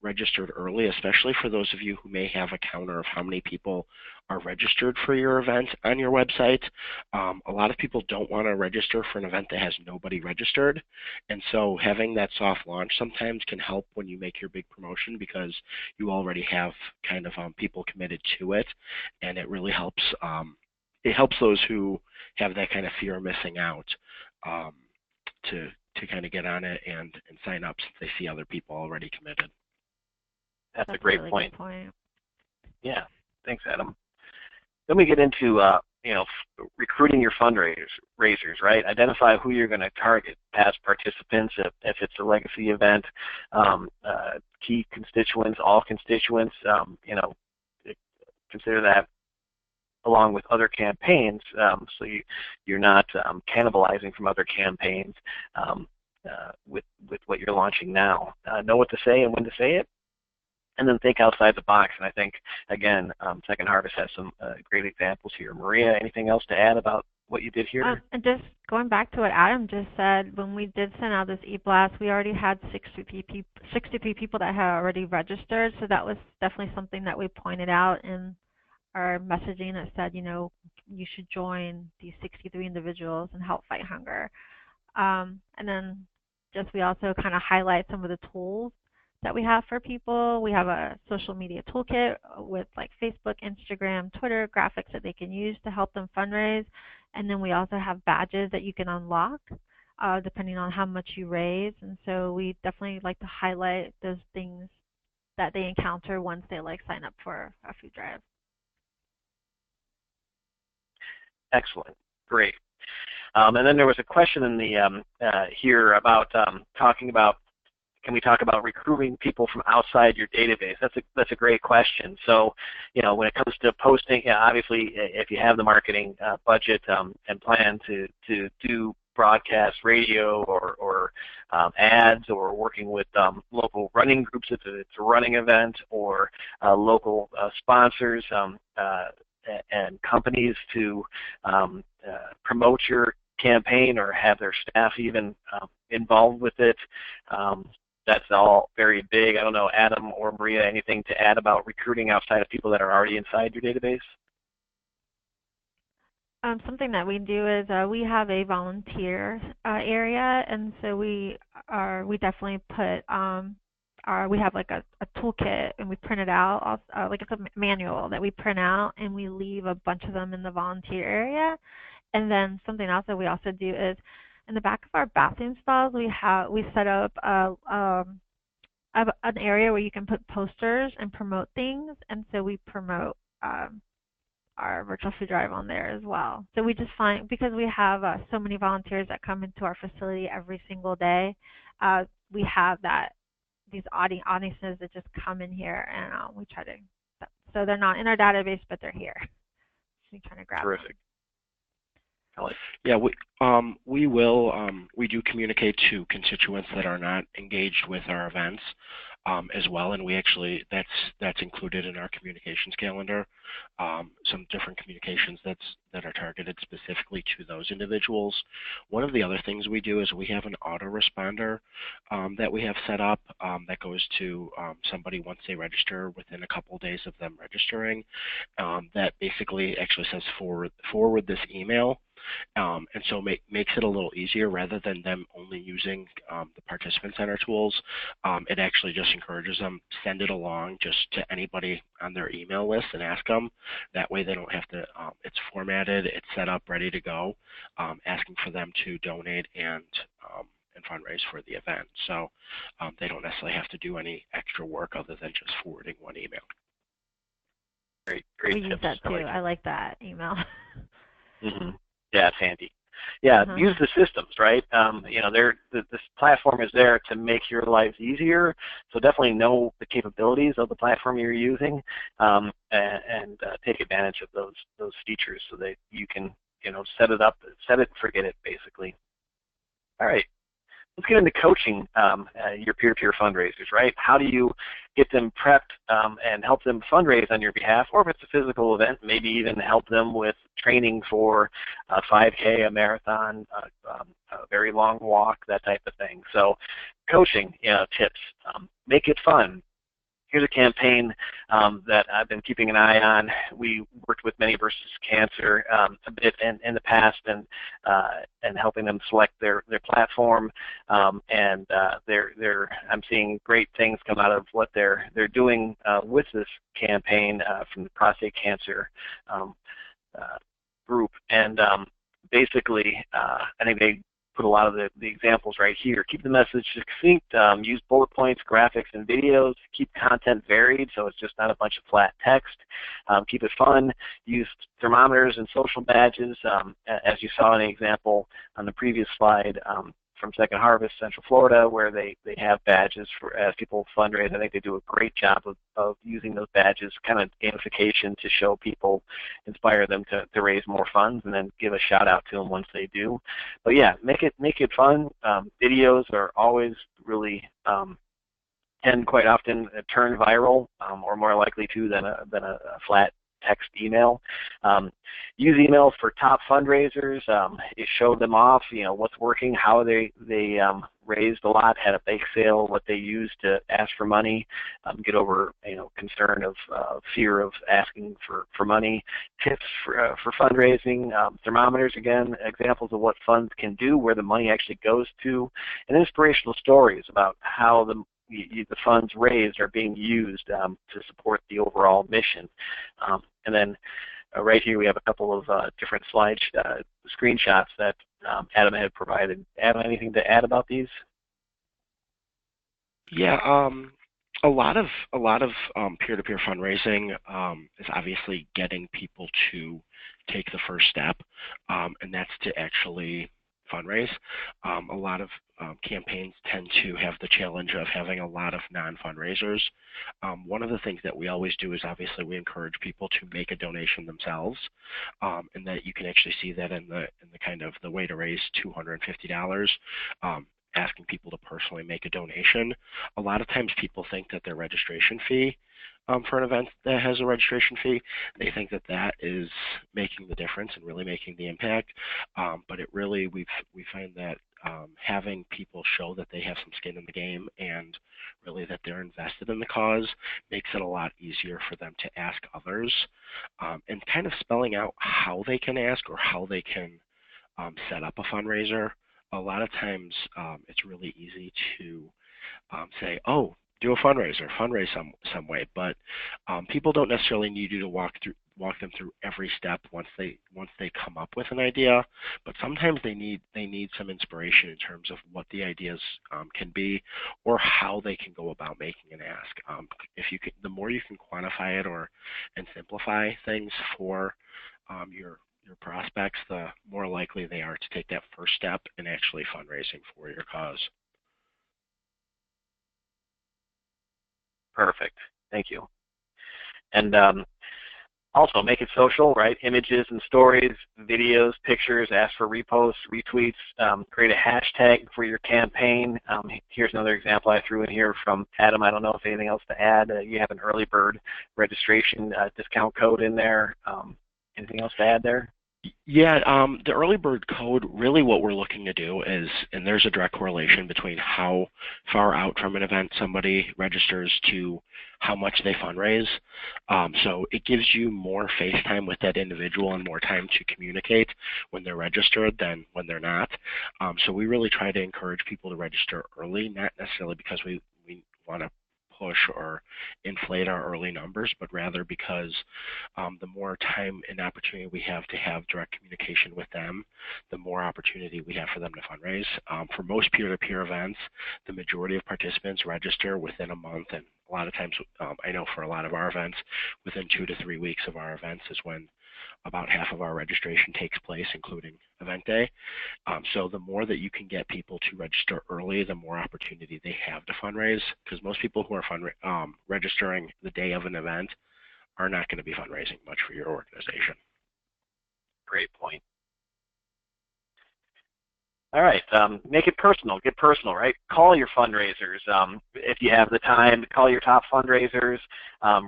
registered early, especially for those of you who may have a counter of how many people are registered for your event on your website. A lot of people don't want to register for an event that has nobody registered, and so having that soft launch sometimes can help when you make your big promotion, because you already have kind of people committed to it, and it really helps. It helps those who have that kind of fear of missing out to kind of get on it and sign up since they see other people already committed. That's a great really point. Good point. Yeah, thanks, Adam. Then we get into recruiting your fundraisers, right? Identify who you're going to target, past participants, if it's a legacy event, key constituents, all constituents. Consider that along with other campaigns, so you're not cannibalizing from other campaigns with what you're launching now. Know what to say and when to say it, and then think outside the box. And I think, again, Second Harvest has some great examples here. Maria, anything else to add about what you did here? And just going back to what Adam just said, when we did send out this e-blast, we already had 63 people that had already registered, so that was definitely something that we pointed out in our messaging that said, you should join these 63 individuals and help fight hunger. And then we also kind of highlight some of the tools that we have for people. We have a social media toolkit with like Facebook, Instagram, Twitter, graphics that they can use to help them fundraise. And then we also have badges that you can unlock depending on how much you raise. And so we definitely like to highlight those things that they encounter once they sign up for a food drive. Excellent, great. And then there was a question in the here about talking about, can we talk about recruiting people from outside your database? That's a great question. So, when it comes to posting, obviously, if you have the marketing budget and plan to do broadcast radio or ads, or working with local running groups if it's a running event, or local sponsors and companies to promote your campaign or have their staff even involved with it. That's all very big. I don't know, Adam or Maria, anything to add about recruiting outside of people that are already inside your database? Something that we do is we have a volunteer area, and so we definitely put we have like a toolkit, and we print it out, like it's a manual that we print out, and we leave a bunch of them in the volunteer area. And then something else that we also do is in the back of our bathroom stalls, we set up an area where you can put posters and promote things, and so we promote our virtual food drive on there as well. So we just find, because we have so many volunteers that come into our facility every single day, we have these audiences that just come in here, and we try to, so they're not in our database, but they're here. So we try to grab them. Terrific. Yeah, we do communicate to constituents that are not engaged with our events as well, and we actually that's included in our communications calendar. Some different communications that are targeted specifically to those individuals. One of the other things we do is we have an autoresponder that we have set up that goes to somebody once they register, within a couple days of them registering, that basically actually says forward this email. And so makes it a little easier, rather than them only using the participant center tools. It actually just encourages them, send it along just to anybody on their email list and ask them. That way they don't have to, it's formatted, it's set up, ready to go, asking for them to donate and fundraise for the event. So they don't necessarily have to do any extra work other than just forwarding one email. Great we tips. use that too. I like that email. Mm-hmm. Yeah, it's handy. Yeah, use the systems, right? This platform is there to make your lives easier. So definitely know the capabilities of the platform you're using, and take advantage of those features so that you can, set it up, set it, forget it, basically. All right. Let's get into coaching your peer-to-peer fundraisers, right? How do you get them prepped and help them fundraise on your behalf, or if it's a physical event, maybe even help them with training for a 5K, a marathon, a very long walk, that type of thing. So coaching tips, make it fun. Here's a campaign that I've been keeping an eye on. We worked with Many versus Cancer a bit in the past, and helping them select their platform. I'm seeing great things come out of what they're doing with this campaign from the prostate cancer group. And basically, I think they put a lot of the examples right here. Keep the message succinct, use bullet points, graphics, and videos. Keep content varied, so it's just not a bunch of flat text. Keep it fun. Use thermometers and social badges, as you saw in the example on the previous slide from Second Harvest, Central Florida, where they have badges for as people fundraise. I think they do a great job of using those badges, kind of gamification to show people, inspire them to raise more funds, and then give a shout out to them once they do. But yeah, make it fun. Videos are always really can quite often turn viral, or more likely to than a flat text email. Use emails for top fundraisers. Show them off, what's working, how they raised a lot, had a bake sale, what they used to ask for money, get over concern of fear of asking for money. Tips for fundraising, thermometers, again, examples of what funds can do, where the money actually goes to, and inspirational stories about how the funds raised are being used to support the overall mission. And then right here we have a couple of different screenshots that Adam had provided. Adam, anything to add about these? Yeah, a lot of peer-to-peer fundraising is obviously getting people to take the first step, and that's to actually fundraise. A lot of campaigns tend to have the challenge of having a lot of non-fundraisers. One of the things that we always do is obviously we encourage people to make a donation themselves, and that you can actually see that in the kind of the way to raise $250. Asking people to personally make a donation. A lot of times people think that their registration fee for an event that has a registration fee, they think that is making the difference and really making the impact. But it really, we find that having people show that they have some skin in the game and really that they're invested in the cause makes it a lot easier for them to ask others, and kind of spelling out how they can ask or how they can set up a fundraiser. A lot of times it's really easy to say, oh, do a fundraiser, fundraise some way, but people don't necessarily need you to walk walk them through every step once they come up with an idea, but sometimes they need some inspiration in terms of what the ideas can be or how they can go about making an ask. If you can, the more you can quantify it and simplify things for your prospects, the more likely they are to take that first step in actually fundraising for your cause. Perfect. Thank you. And also make it social, right? Images and stories, videos, pictures, ask for reposts, retweets, create a hashtag for your campaign. Here's another example I threw in here from Adam. I don't know if anything else to add. You have an early bird registration discount code in there. Anything else to add there? Yeah, the early bird code, really what we're looking to do is, and there's a direct correlation between how far out from an event somebody registers to how much they fundraise. So it gives you more face time with that individual and more time to communicate when they're registered than when they're not. So we really try to encourage people to register early, not necessarily because we want to push or inflate our early numbers, but rather because the more time and opportunity we have to have direct communication with them, the more opportunity we have for them to fundraise. For most peer-to-peer events, the majority of participants register within a month, and a lot of times, I know for a lot of our events, within 2 to 3 weeks of our events is when about half of our registration takes place, including event day. So the more that you can get people to register early, the more opportunity they have to fundraise, because most people who are registering the day of an event are not going to be fundraising much for your organization. Great point. All right, make it personal, get personal, right? Call your fundraisers. If you have the time, call your top fundraisers,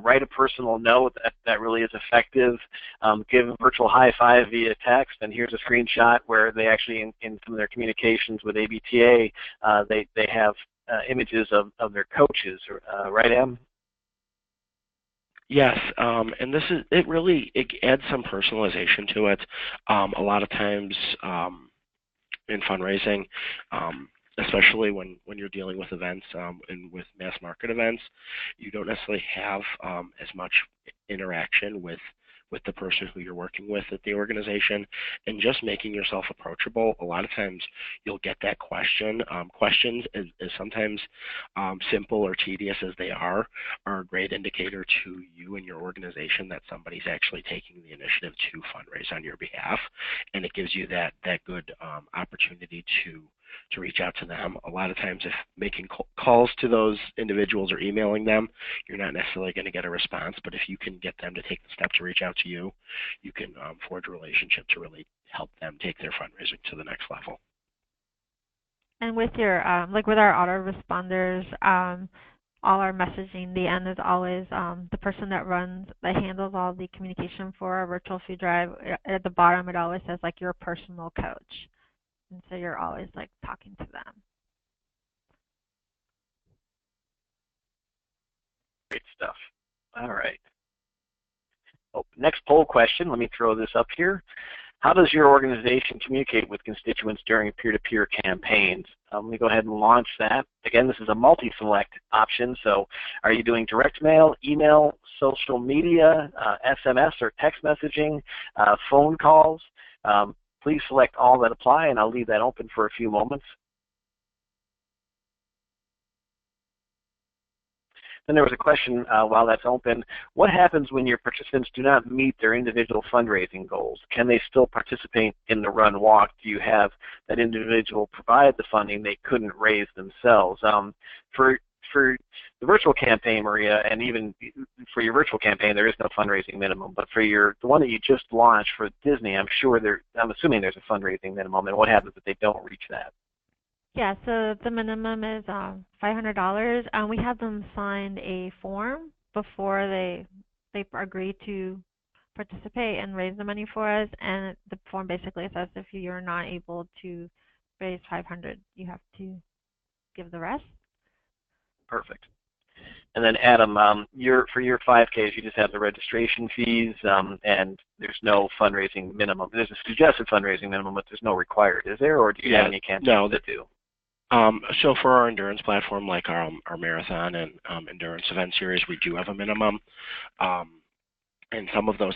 write a personal note that really is effective, give a virtual high five via text, and here's a screenshot where they actually, in some of their communications with ABTA, they have images of their coaches, right, Em? Yes, and it adds some personalization to it. A lot of times, in fundraising, especially when you're dealing with events and with mass market events, you don't necessarily have as much interaction with the person who you're working with at the organization, and just making yourself approachable. A lot of times you'll get that question. Questions, as sometimes simple or tedious as they are a great indicator to you and your organization that somebody's actually taking the initiative to fundraise on your behalf, and it gives you that good opportunity to reach out to them. A lot of times if making calls to those individuals or emailing them, you're not necessarily going to get a response, but if you can get them to take the step to reach out to you, you can forge a relationship to really help them take their fundraising to the next level. And with your, like with our autoresponders, all our messaging, the end is always the person that handles all the communication for our virtual food drive. At the bottom, it always says like your personal coach. And so you're always like talking to them. Great stuff. All right. Oh, next poll question. Let me throw this up here. How does your organization communicate with constituents during peer-to-peer campaigns? Let me go ahead and launch that. Again, this is a multi-select option. So are you doing direct mail, email, social media, SMS or text messaging, phone calls? Please select all that apply, and I'll leave that open for a few moments. Then there was a question while that's open. What happens when your participants do not meet their individual fundraising goals? Can they still participate in the run walk? Do you have that individual provide the funding they couldn't raise themselves? For the virtual campaign, Maria, and even for your virtual campaign, there is no fundraising minimum. But for the one that you just launched for Disney, I'm assuming there's a fundraising minimum. And what happens if they don't reach that? Yeah, so the minimum is $500. We have them sign a form before they agree to participate and raise the money for us, and the form basically says if you're not able to raise $500, you have to give the rest. Perfect. And then Adam, for your 5Ks, you just have the registration fees, and there's no fundraising minimum. There's a suggested fundraising minimum, but there's no required, is there? Or do you have any campaigns that do? So for our endurance platform, like our marathon and endurance event series, we do have a minimum. And some of those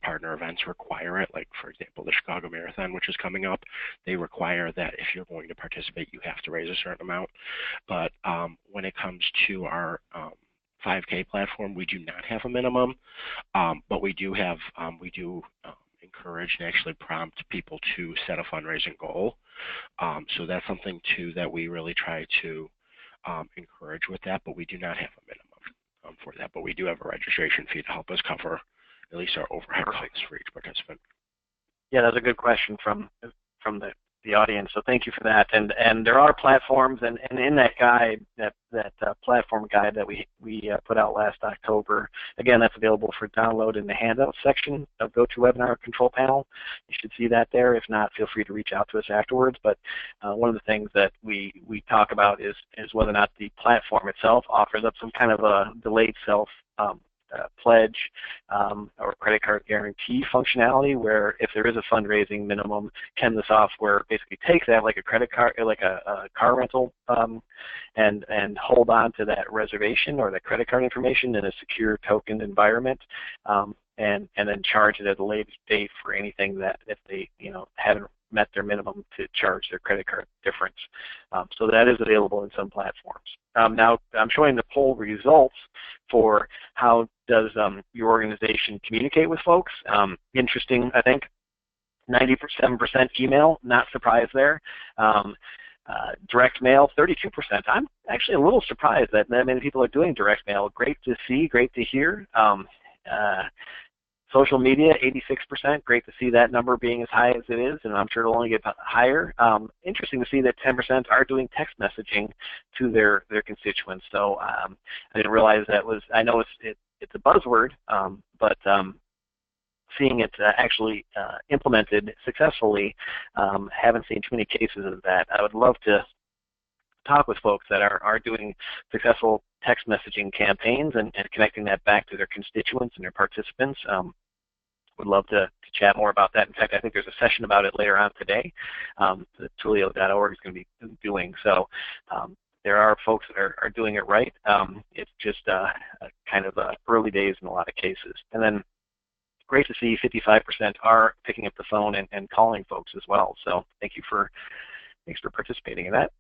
partner events require it, like for example, the Chicago Marathon, which is coming up, they require that if you're going to participate, you have to raise a certain amount. But when it comes to our 5K platform, we do not have a minimum, but we do encourage and actually prompt people to set a fundraising goal. So that's something too that we really try to encourage with that, but we do not have a minimum for that. But we do have a registration fee to help us cover at least our overhead costs for each participant. Yeah, that's a good question from the audience. So thank you for that. And there are platforms, and in that guide, that platform guide that we put out last October, again, that's available for download in the handout section of GoToWebinar control panel. You should see that there. If not, feel free to reach out to us afterwards. But one of the things that we talk about is whether or not the platform itself offers up some kind of a delayed self pledge or credit card guarantee functionality, where if there is a fundraising minimum, can the software basically take that like a credit card, like a car rental, and hold on to that reservation or that credit card information in a secure token environment, and then charge it at a later date for anything that if they haven't met their minimum to charge their credit card difference. So that is available in some platforms. Now I'm showing the poll results for how does your organization communicate with folks. Interesting, I think. 97% email, not surprised there. Direct mail, 32%. I'm actually a little surprised that many people are doing direct mail. Great to see, great to hear. Social media, 86%. Great to see that number being as high as it is, and I'm sure it'll only get higher. Interesting to see that 10% are doing text messaging to their constituents. So I didn't realize that was. I know it's a buzzword, but seeing it actually implemented successfully, haven't seen too many cases of that. I would love to talk with folks that are doing successful text messaging campaigns and connecting that back to their constituents and their participants. Would love to chat more about that. In fact, I think there's a session about it later on today that Twilio.org is going to be doing. So there are folks that are doing it right. It's just kind of early days in a lot of cases. And then great to see 55% are picking up the phone and calling folks as well. So thanks for participating in that.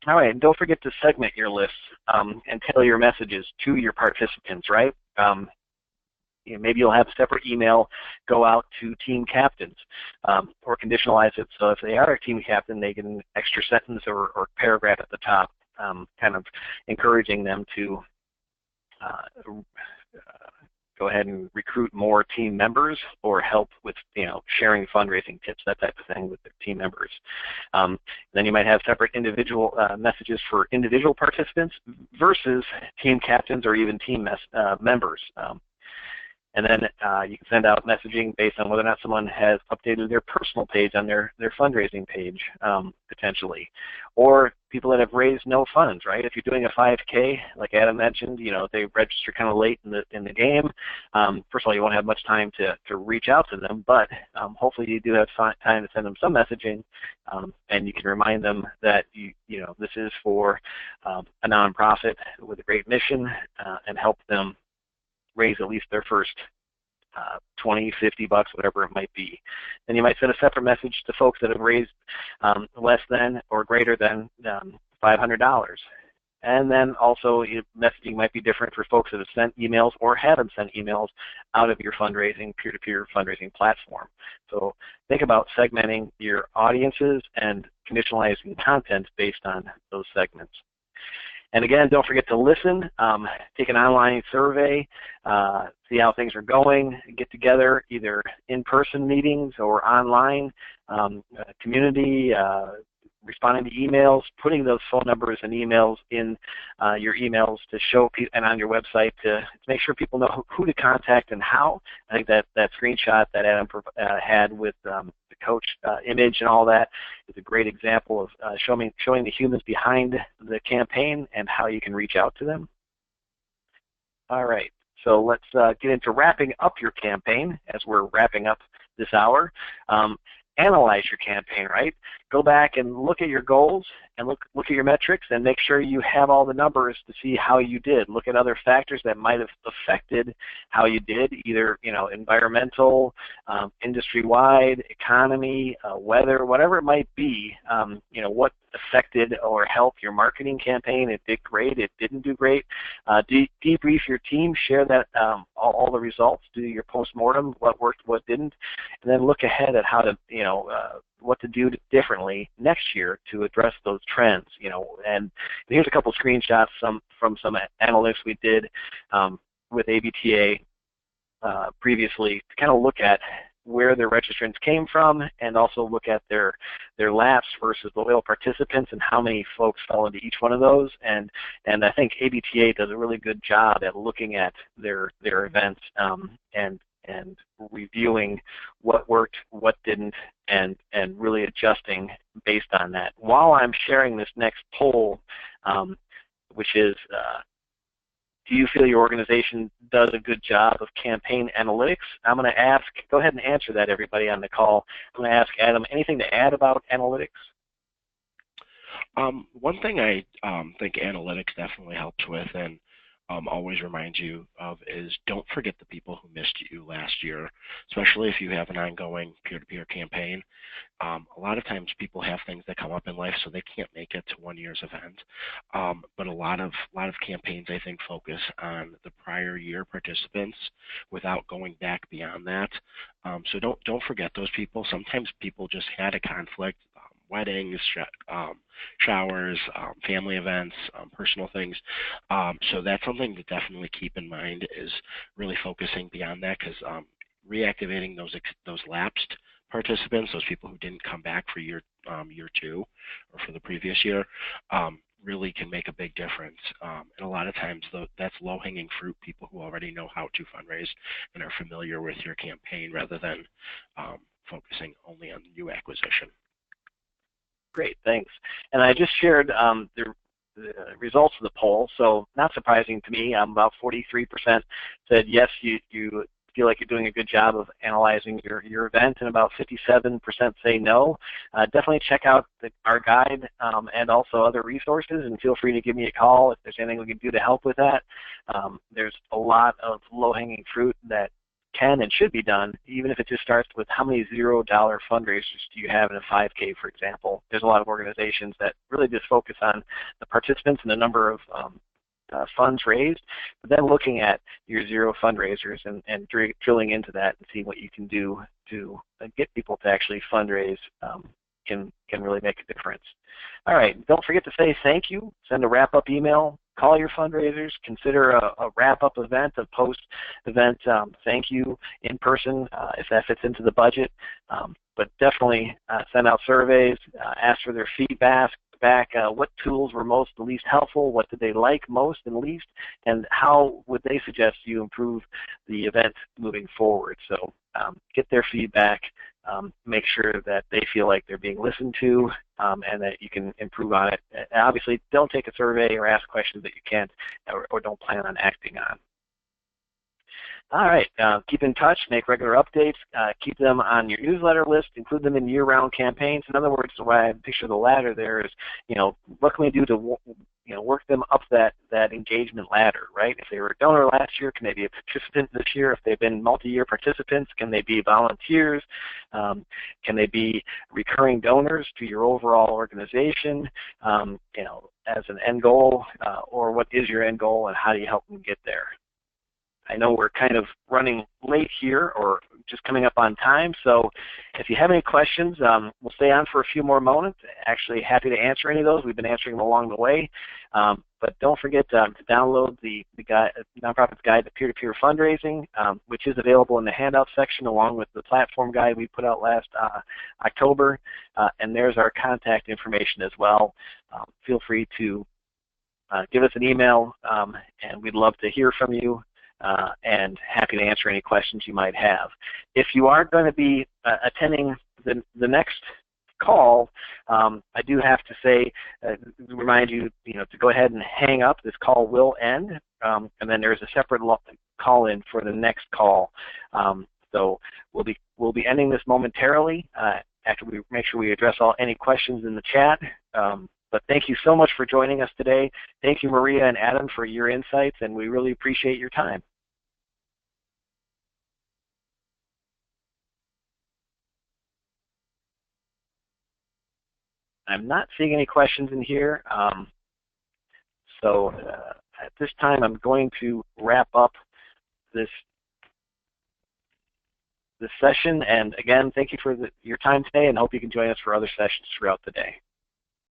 All right, and don't forget to segment your lists and tailor your messages to your participants, right? Maybe you'll have a separate email go out to team captains or conditionalize it so if they are a team captain, they get an extra sentence or paragraph at the top, kind of encouraging them to go ahead and recruit more team members or help with sharing fundraising tips, that type of thing with their team members. Then you might have separate individual messages for individual participants versus team captains or even team members. And then you can send out messaging based on whether or not someone has updated their personal page on their fundraising page, potentially. Or people that have raised no funds, right? If you're doing a 5K, like Adam mentioned, if they register kind of late in the game, first of all, you won't have much time to reach out to them, but hopefully you do have time to send them some messaging, and you can remind them that this is for a nonprofit with a great mission, and help them raise at least their first 20, 50 bucks, whatever it might be. Then you might send a separate message to folks that have raised less than or greater than $500. And then also messaging might be different for folks that have sent emails or haven't sent emails out of your fundraising, peer-to-peer fundraising platform. So think about segmenting your audiences and conditionalizing content based on those segments. And again, don't forget to listen, take an online survey, see how things are going, get together either in-person meetings or online, community, responding to emails, putting those phone numbers and emails in your emails to show people, and on your website to make sure people know who to contact and how. I think that screenshot that Adam had with the coach image and all that is a great example of showing the humans behind the campaign and how you can reach out to them. All right, so let's get into wrapping up your campaign as we're wrapping up this hour. Analyze your campaign, right? go back and look at your goals and look at your metrics and make sure you have all the numbers to see how you did. Look at other factors that might have affected how you did, either environmental, industry-wide, economy, weather, whatever it might be. What affected or helped your marketing campaign. It did great. It didn't do great. Debrief your team. Share that all the results. Do your postmortem. What worked, what didn't, and then look ahead at how to what to do differently next year to address those trends. And here's a couple screenshots from some analytics we did with ABTA previously to kind of look at where their registrants came from, and also look at their lapse versus loyal participants and how many folks fell into each one of those. And I think ABTA does a really good job at looking at their events and reviewing what worked, what didn't, and really adjusting based on that. While I'm sharing this next poll, which is do you feel your organization does a good job of campaign analytics? I'm going to ask, go ahead and answer that, everybody on the call. I'm going to ask Adam, anything to add about analytics? One thing I think analytics definitely helps with and always reminds you of is don't forget the people who missed you last year, especially if you have an ongoing peer-to-peer campaign. A lot of times people have things that come up in life so they can't make it to one year's event. But a lot of campaigns, I think, focus on the prior year participants without going back beyond that. So don't forget those people. Sometimes people just had a conflict. Weddings, showers, family events, personal things. So that's something to definitely keep in mind, is really focusing beyond that, because reactivating those lapsed participants, those people who didn't come back for year two or for the previous year, really can make a big difference. And a lot of times that's low-hanging fruit, people who already know how to fundraise and are familiar with your campaign, rather than focusing only on new acquisition. Great, thanks. And I just shared the results of the poll, so not surprising to me. About 43% said yes, you feel like you're doing a good job of analyzing your event, and about 57% say no. Definitely check out our guide and also other resources, and feel free to give me a call if there's anything we can do to help with that. There's a lot of low-hanging fruit that can and should be done, even if it just starts with how many $0 fundraisers do you have in a 5K, for example. There's a lot of organizations that really just focus on the participants and the number of funds raised, but then looking at your 0 fundraisers and drilling into that and seeing what you can do to get people to actually fundraise can really make a difference. All right, don't forget to say thank you. Send a wrap-up email. Call your fundraisers. Consider a wrap-up event, a post-event thank you in person if that fits into the budget. But definitely send out surveys, ask for their feedback, what tools were the least helpful, what did they like most and least, and how would they suggest you improve the event moving forward. So get their feedback, make sure that they feel like they're being listened to, and that you can improve on it. And obviously, don't take a survey or ask questions that you can't or don't plan on acting on. All right, keep in touch, make regular updates, keep them on your newsletter list, include them in year-round campaigns. In other words, the way I picture the ladder there is, what can we do to work them up that engagement ladder, right? If they were a donor last year, can they be a participant this year? If they've been multi-year participants, can they be volunteers? Can they be recurring donors to your overall organization, as an end goal, or what is your end goal and how do you help them get there? I know we're kind of running late here, or just coming up on time, so if you have any questions, we'll stay on for a few more moments. Actually happy to answer any of those. We've been answering them along the way. But don't forget to download the Nonprofit's Guide to Peer-to-Peer Fundraising, which is available in the handout section along with the platform guide we put out last October. And there's our contact information as well. Feel free to give us an email, and we'd love to hear from you. And happy to answer any questions you might have. If you are going to be attending the next call, I do have to say, remind you, to go ahead and hang up. This call will end, and then there's a separate call-in for the next call. So we'll be ending this momentarily. after we make sure we address any questions in the chat. But thank you so much for joining us today. Thank you, Maria and Adam, for your insights, and we really appreciate your time. I'm not seeing any questions in here. So at this time, I'm going to wrap up this session. And again, thank you for your time today, and hope you can join us for other sessions throughout the day.